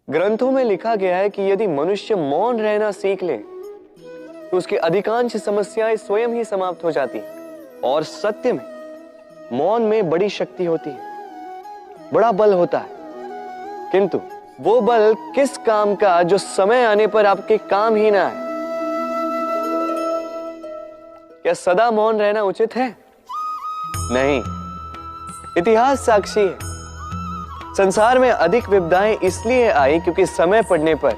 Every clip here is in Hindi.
ग्रंथों में लिखा गया है कि यदि मनुष्य मौन रहना सीख ले तो उसकी अधिकांश समस्याएं स्वयं ही समाप्त हो जाती हैं। और सत्य में मौन में बड़ी शक्ति होती है, बड़ा बल होता है, किंतु वो बल किस काम का जो समय आने पर आपके काम ही ना आए। क्या सदा मौन रहना उचित है? नहीं। इतिहास साक्षी है। संसार में अधिक विपदाएं इसलिए आई क्योंकि समय पड़ने पर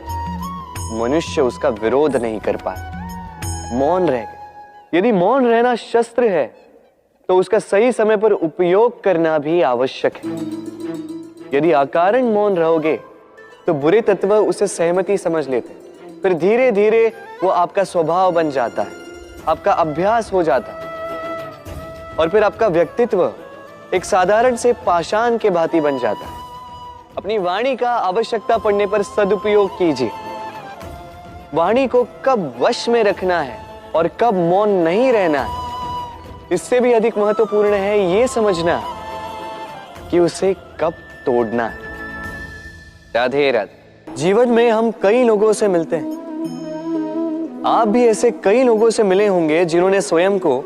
मनुष्य उसका विरोध नहीं कर पाया, मौन रह गए। यदि मौन रहना शस्त्र है तो उसका सही समय पर उपयोग करना भी आवश्यक है। यदि अकारण मौन रहोगे तो बुरे तत्व उसे सहमति समझ लेते, फिर धीरे धीरे वो आपका स्वभाव बन जाता है, आपका अभ्यास हो जाता है, और फिर आपका व्यक्तित्व एक साधारण से पाषाण के भांति बन जाता है। अपनी वाणी का आवश्यकता पड़ने पर सदुपयोग कीजिए। वाणी को कब वश में रखना है और कब मौन नहीं रहना है, इससे भी अधिक महत्वपूर्ण है यह समझना कि उसे कब तोड़ना है। राधे राधे। जीवन में हम कई लोगों से मिलते हैं। आप भी ऐसे कई लोगों से मिले होंगे जिन्होंने स्वयं को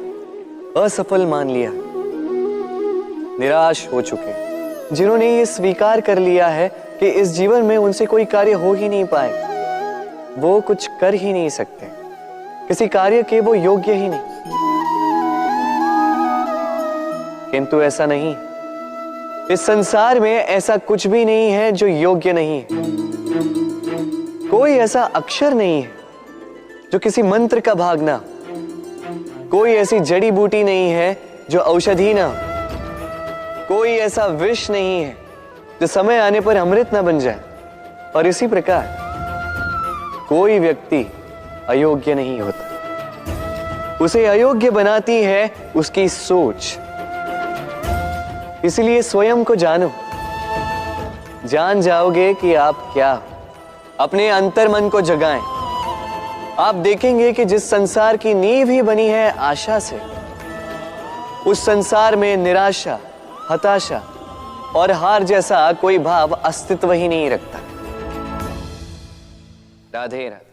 असफल मान लिया, निराश हो चुके, जिन्होंने ये स्वीकार कर लिया है कि इस जीवन में उनसे कोई कार्य हो ही नहीं पाएगा, वो कुछ कर ही नहीं सकते, किसी कार्य के वो योग्य ही नहीं। किंतु ऐसा नहीं, इस संसार में ऐसा कुछ भी नहीं है जो योग्य नहीं है। कोई ऐसा अक्षर नहीं है जो किसी मंत्र का भाग ना, कोई ऐसी जड़ी बूटी नहीं है जो औषधि ना, कोई ऐसा विष नहीं है जो समय आने पर अमृत ना बन जाए। और इसी प्रकार कोई व्यक्ति अयोग्य नहीं होता, उसे अयोग्य बनाती है उसकी सोच। इसलिए स्वयं को जानो, जान जाओगे कि आप क्या हो। अपने अंतर्मन को जगाएं। आप देखेंगे कि जिस संसार की नींव ही बनी है आशा से, उस संसार में निराशा, हताशा और हार जैसा कोई भाव अस्तित्व ही नहीं रखता। राधे राधे।